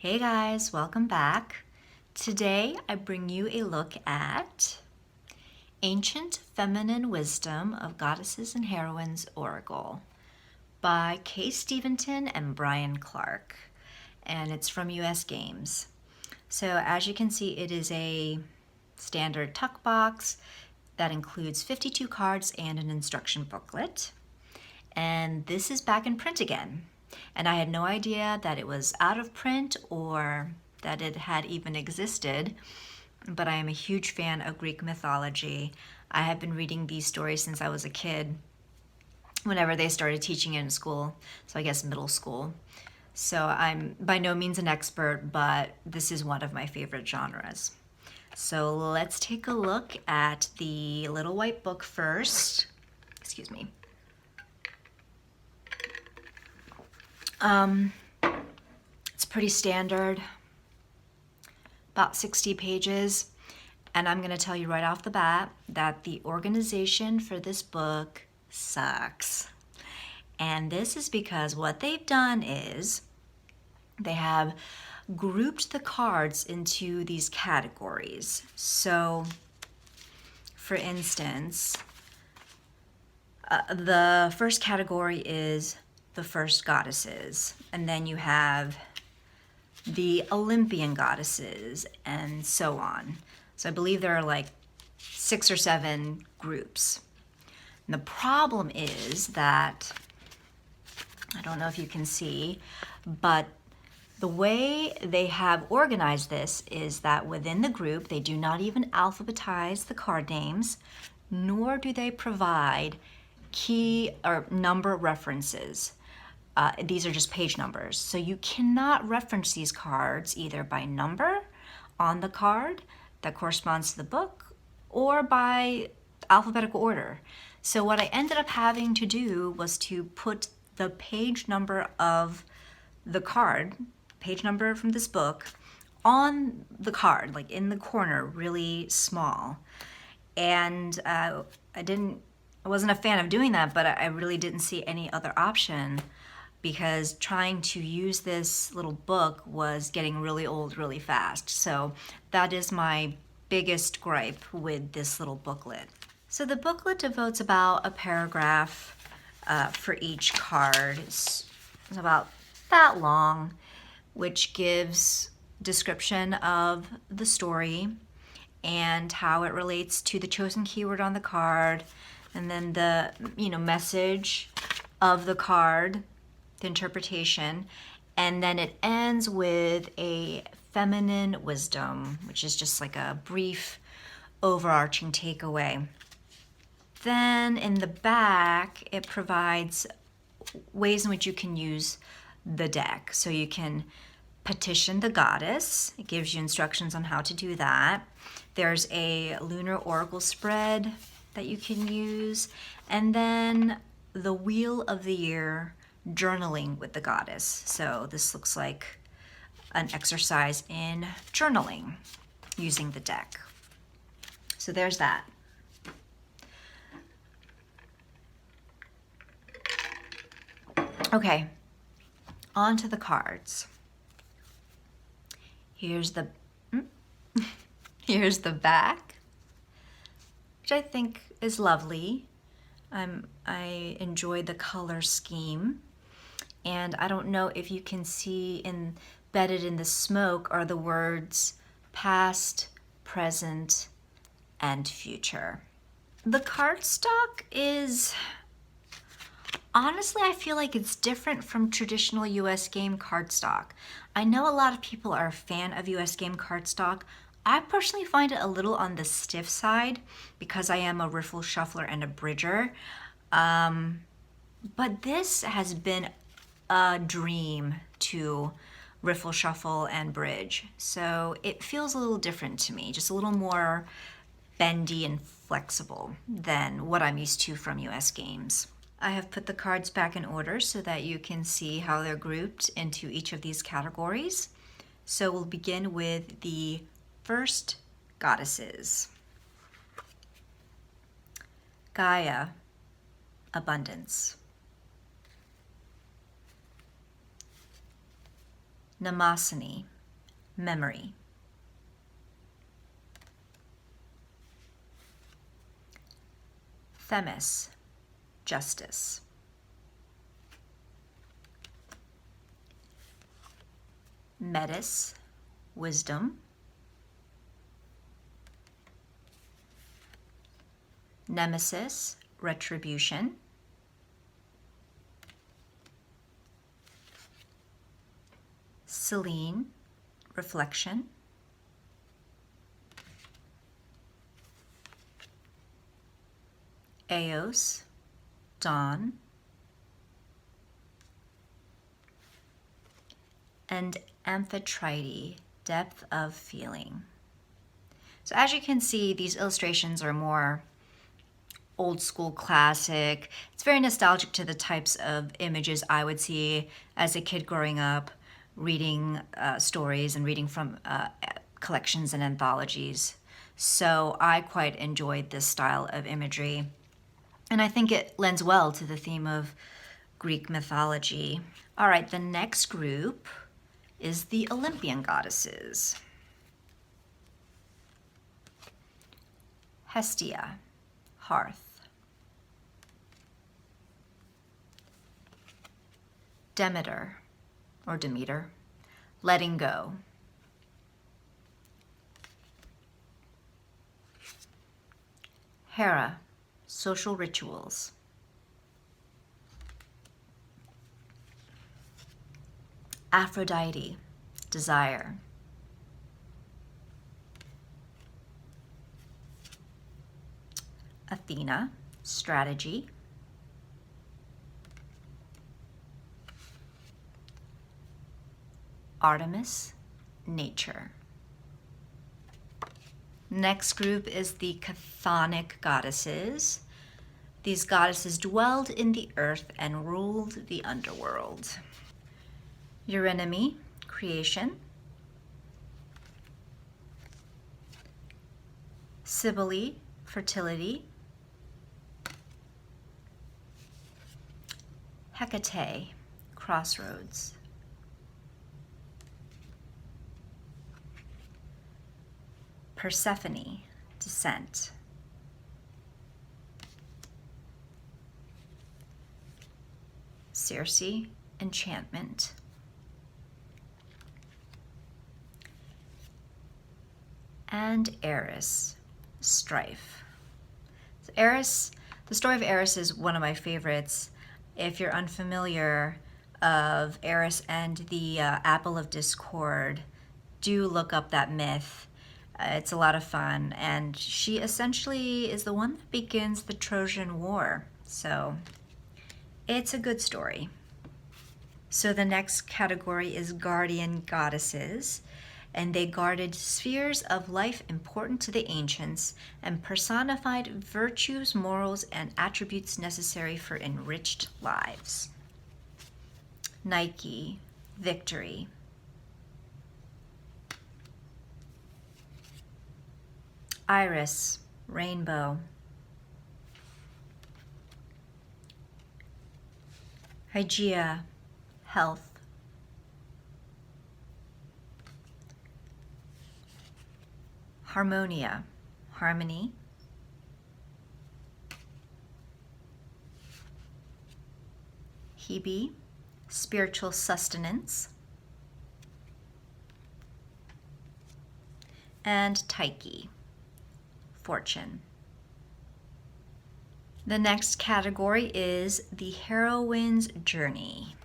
Hey guys, welcome back. Today I bring you a look at Ancient Feminine Wisdom of Goddesses and Heroines Oracle by Steventon and Brian Clark, and it's from US Games. So as you can see, it is a standard tuck box that includes 52 cards and an instruction booklet. And this is back in print again. And I had no idea that it was out of print or that it had even existed, but I am a huge fan of Greek mythology. I have been reading these stories since I was a kid, whenever they started teaching it in school, so I guess middle school. So I'm by no means an expert, but this is one of my favorite genres. So let's take a look at the little white book first. Excuse me. It's pretty standard, about 60 pages, and I'm gonna tell you right off the bat that the organization for this book sucks. And this is because what they've done is they have grouped the cards into these categories. So, for instance, the first category is the first goddesses, and then you have the Olympian goddesses, and so on. So I believe there are like 6 or 7 groups. And the problem is that, I don't know if you can see, but the way they have organized this is that within the group, they do not even alphabetize the card names, nor do they provide key or number references. These are just page numbers. So you cannot reference these cards either by number on the card that corresponds to the book or by alphabetical order. So what I ended up having to do was to put the page number of the card, page number from this book, on the card, like in the corner, really small. And I wasn't a fan of doing that, but I really didn't see any other option, because trying to use this little book was getting really old really fast. So that is my biggest gripe with this little booklet. So the booklet devotes about a paragraph for each card. It's about that long, which gives description of the story and how it relates to the chosen keyword on the card, and then the message of the card, the interpretation, and then it ends with a feminine wisdom, which is just like a brief overarching takeaway. Then in the back, it provides ways in which you can use the deck. So you can petition the goddess. It gives you instructions on how to do that. There's a lunar oracle spread that you can use, and then the wheel of the year journaling with the goddess. So this looks like an exercise in journaling using the deck. So there's that. Okay, on to the cards. Here's the here's the back, which I think is lovely. I enjoy the color scheme. And I don't know if you can see embedded in the smoke are the words past, present, and future. The cardstock is, honestly, I feel like it's different from traditional US game cardstock. I know a lot of people are a fan of US game cardstock. I personally find it a little on the stiff side because I am a riffle shuffler and a bridger. But this has been a dream to riffle, shuffle, and bridge. So it feels a little different to me, just a little more bendy and flexible than what I'm used to from US games. I have put the cards back in order so that you can see how they're grouped into each of these categories. So we'll begin with the first goddesses. Gaia, abundance. Mnemosyne, memory. Themis, justice. Metis, wisdom. Nemesis, retribution. Selene, reflection. Eos, dawn. And Amphitrite, depth of feeling. So as you can see, these illustrations are more old school classic. It's very nostalgic to the types of images I would see as a kid growing up, reading stories and reading from collections and anthologies. So I quite enjoyed this style of imagery. And I think it lends well to the theme of Greek mythology. All right, the next group is the Olympian goddesses. Hestia, hearth. Demeter, or Demeter, letting go. Hera, social rituals. Aphrodite, desire. Athena, strategy. Artemis, nature. Next group is the Chthonic goddesses. These goddesses dwelled in the earth and ruled the underworld. Eurynome, creation. Cybele, fertility. Hecate, crossroads. Persephone, descent. Circe, enchantment. And Eris, strife. So Eris, the story of Eris is one of my favorites. If you're unfamiliar of Eris and the Apple of Discord, do look up that myth. It's a lot of fun, and she essentially is the one that begins the Trojan War. So it's a good story. So the next category is guardian goddesses, and they guarded spheres of life important to the ancients and personified virtues, morals, and attributes necessary for enriched lives. Nike, victory. Iris, rainbow. Hygeia, health. Harmonia, harmony. Hebe, spiritual sustenance. And Tyche, fortune. The next category is the heroine's journey.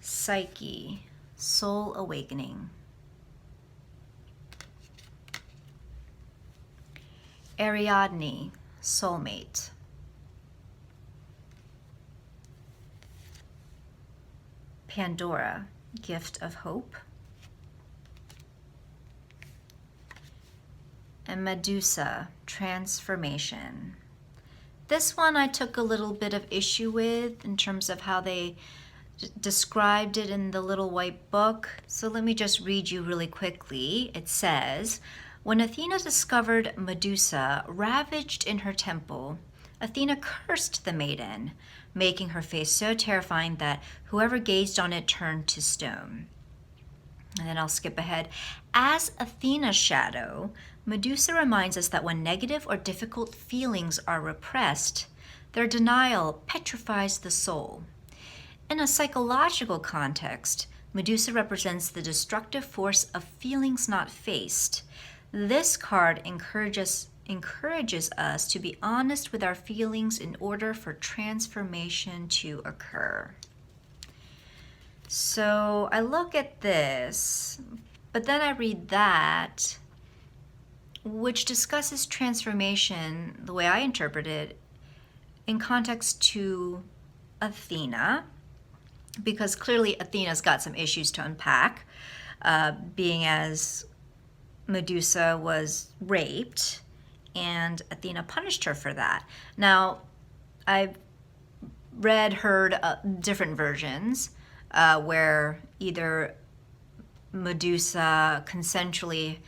Psyche, soul awakening. Ariadne, soulmate. Pandora, gift of hope. And Medusa, transformation. This one I took a little bit of issue with in terms of how they described it in the little white book. So let me just read you really quickly. It says, when Athena discovered Medusa ravaged in her temple, Athena cursed the maiden, making her face so terrifying that whoever gazed on it turned to stone. And then I'll skip ahead. As Athena's shadow, Medusa reminds us that when negative or difficult feelings are repressed, their denial petrifies the soul. In a psychological context, Medusa represents the destructive force of feelings not faced. This card encourages us to be honest with our feelings in order for transformation to occur. So I look at this, but then I read that, which discusses transformation, the way I interpret it, in context to Athena, because clearly Athena's got some issues to unpack, being as Medusa was raped and Athena punished her for that. Now, I've heard different versions where either Medusa consensually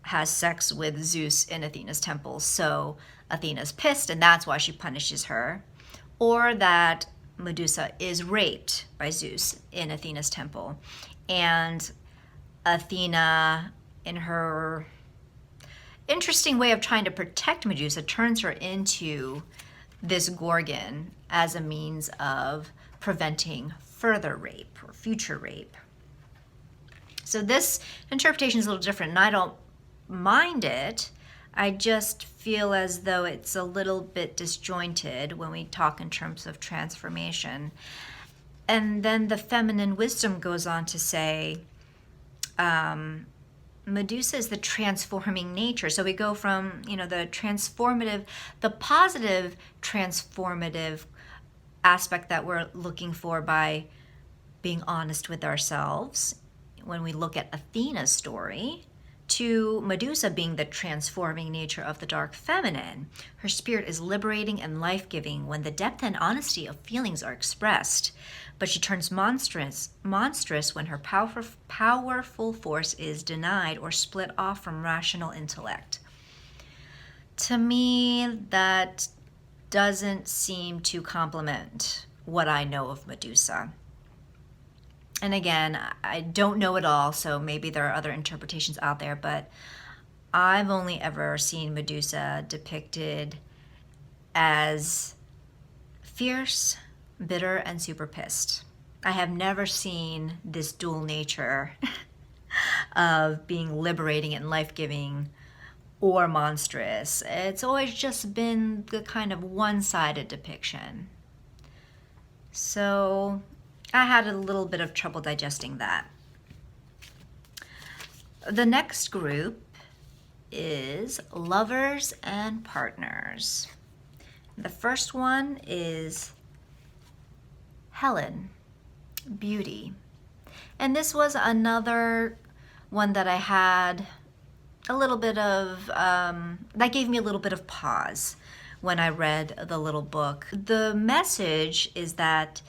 has sex with Zeus in Athena's temple, so Athena's pissed and that's why she punishes her, or that Medusa is raped by Zeus in Athena's temple, and Athena, in her interesting way of trying to protect Medusa, turns her into this Gorgon as a means of preventing further rape or future rape. So this interpretation is a little different, and I don't mind it. I just feel as though it's a little bit disjointed when we talk in terms of transformation. And then the feminine wisdom goes on to say, Medusa is the transforming nature. So we go from, the transformative, the positive transformative aspect that we're looking for by being honest with ourselves when we look at Athena's story, to Medusa being the transforming nature of the dark feminine. Her spirit is liberating and life-giving when the depth and honesty of feelings are expressed, but she turns monstrous when her powerful force is denied or split off from rational intellect. To me, that doesn't seem to complement what I know of Medusa. And again, I don't know it all, so maybe there are other interpretations out there, but I've only ever seen Medusa depicted as fierce, bitter, and super pissed. I have never seen this dual nature of being liberating and life-giving or monstrous. It's always just been the kind of one-sided depiction. So I had a little bit of trouble digesting that. The next group is lovers and partners. The first one is Helen, beauty. And this was another one that I had a little bit of, that gave me a little bit of pause when I read the little book. The message is that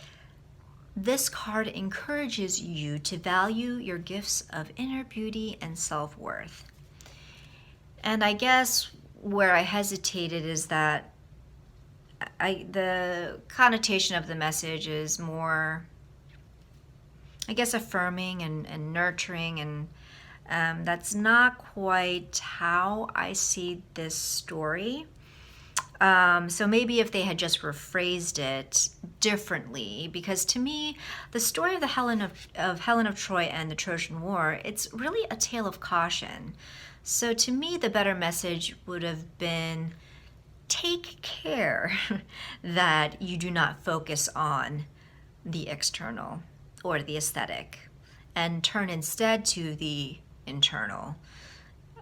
this card encourages you to value your gifts of inner beauty and self-worth. And I guess where I hesitated is that the connotation of the message is more, I guess, affirming and nurturing, and that's not quite how I see this story. So maybe if they had just rephrased it differently, because to me, the story of the Helen of Troy and the Trojan War, it's really a tale of caution. So to me, the better message would have been, take care that you do not focus on the external or the aesthetic, and turn instead to the internal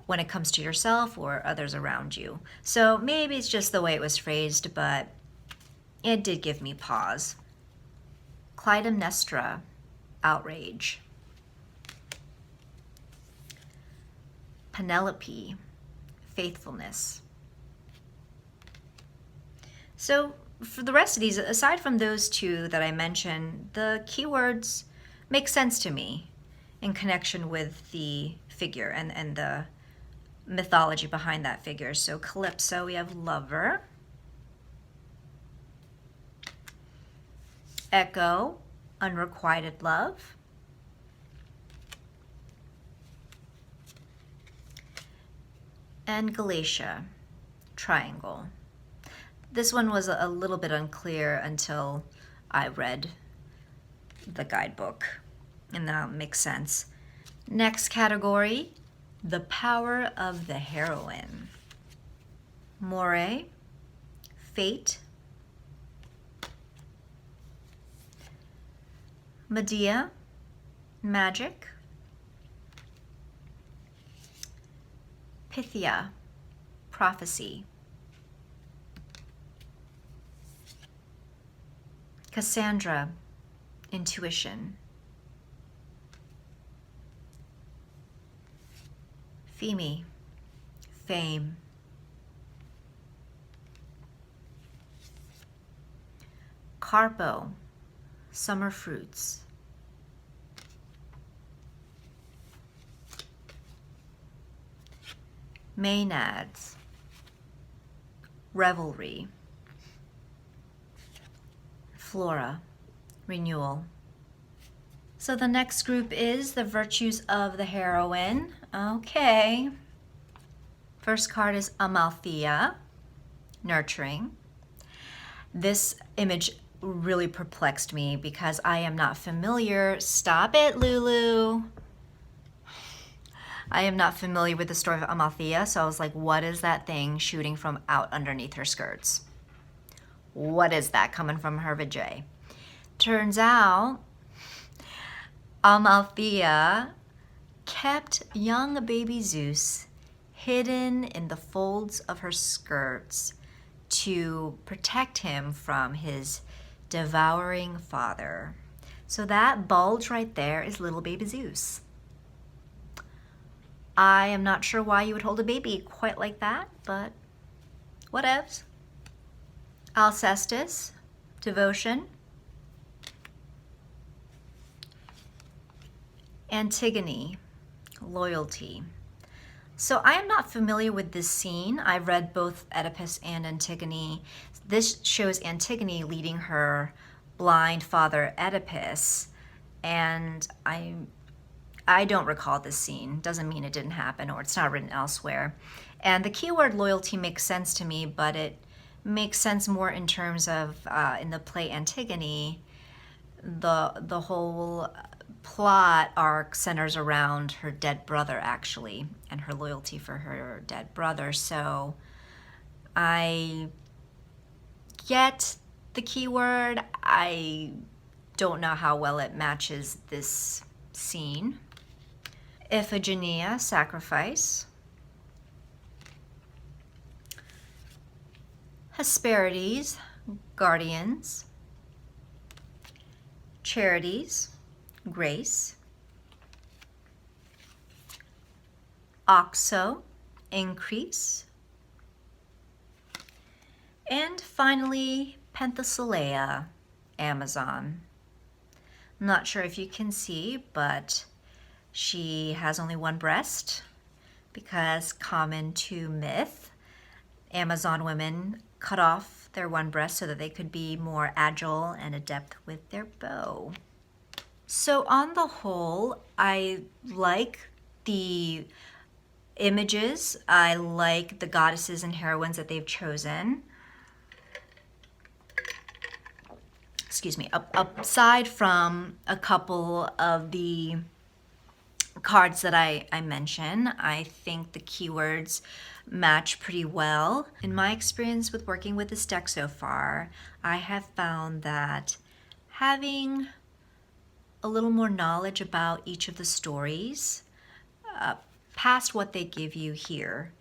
when it comes to yourself or others around you. So maybe it's just the way it was phrased, but it did give me pause. Clytemnestra, outrage. Penelope, faithfulness. So for the rest of these, aside from those two that I mentioned, the keywords make sense to me in connection with the figure and the mythology behind that figure. So Calypso, we have lover. Echo, unrequited love. and Galatia, triangle. This one was a little bit unclear until I read the guidebook, and now it makes sense. Next category, the power of the heroine. More, fate, Medea, magic, Pythia, prophecy, Cassandra, intuition, Pheme, fame, Carpo, summer fruits, Maenads, revelry, Flora, renewal. So the next group is the virtues of the heroine. Okay. First card is Amalthea, nurturing. This image really perplexed me because I am not familiar. Stop it, Lulu. I am not familiar with the story of Amalthea, so I was like, what is that thing shooting from out underneath her skirts? What is that coming from her vajay? Turns out Amalthea kept young baby Zeus hidden in the folds of her skirts to protect him from his devouring father. So that bulge right there is little baby Zeus. I am not sure why you would hold a baby quite like that, but whatevs. Alcestus, devotion. Antigone, loyalty. So I am not familiar with this scene. I read both Oedipus and Antigone. This shows Antigone leading her blind father Oedipus, and I don't recall this scene. Doesn't mean it didn't happen or it's not written elsewhere. And the keyword loyalty makes sense to me, but it makes sense more in terms of in the play Antigone, the whole plot arc centers around her dead brother actually, and her loyalty for her dead brother. So I get the keyword. I don't know how well it matches this scene. Iphigenia, sacrifice. Hesperides, guardians. Charities, grace. Oxo, increase. And finally, Penthesilea, Amazon. I'm not sure if you can see, but she has only one breast because common to myth, Amazon women cut off their one breast so that they could be more agile and adept with their bow. So on the whole, I like the images. I like the goddesses and heroines that they've chosen. Excuse me, aside from a couple of the cards that I mention, I think the keywords match pretty well. In my experience with working with this deck so far, I have found that having a little more knowledge about each of the stories, past what they give you here,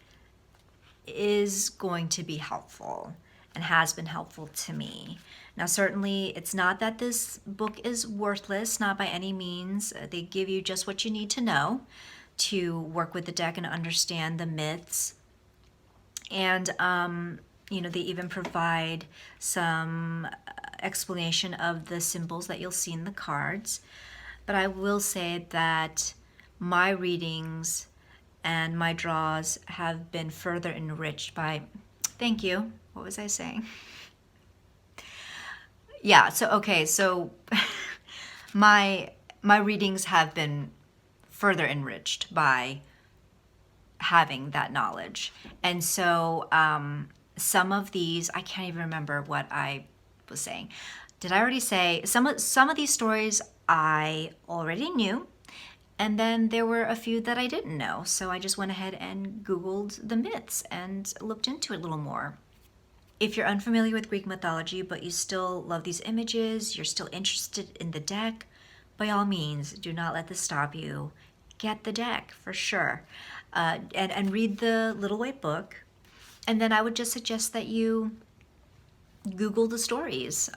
is going to be helpful and has been helpful to me. Now, certainly, it's not that this book is worthless, not by any means. They give you just what you need to know to work with the deck and understand the myths. And, they even provide some explanation of the symbols that you'll see in the cards. But I will say that my readings and my draws have been further enriched by, thank you, what was I saying? Yeah, so my readings have been further enriched by having that knowledge. And so some of these, I can't even remember what I was saying. Did I already say some of these stories I already knew, and then there were a few that I didn't know. So I just went ahead and Googled the myths and looked into it a little more. If you're unfamiliar with Greek mythology, but you still love these images, you're still interested in the deck, by all means, do not let this stop you. Get the deck for sure. And read the little white book. And then I would just suggest that you Google the stories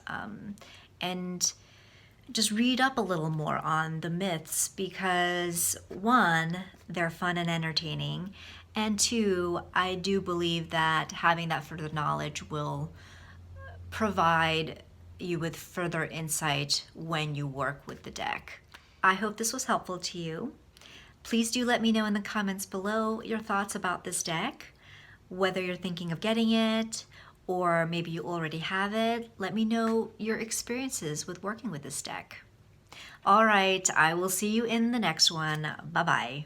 and just read up a little more on the myths, because one, they're fun and entertaining, and two, I do believe that having that further knowledge will provide you with further insight when you work with the deck. I hope this was helpful to you. Please do let me know in the comments below your thoughts about this deck, whether you're thinking of getting it, or maybe you already have it. Let me know your experiences with working with this deck. All right, I will see you in the next one. Bye-bye.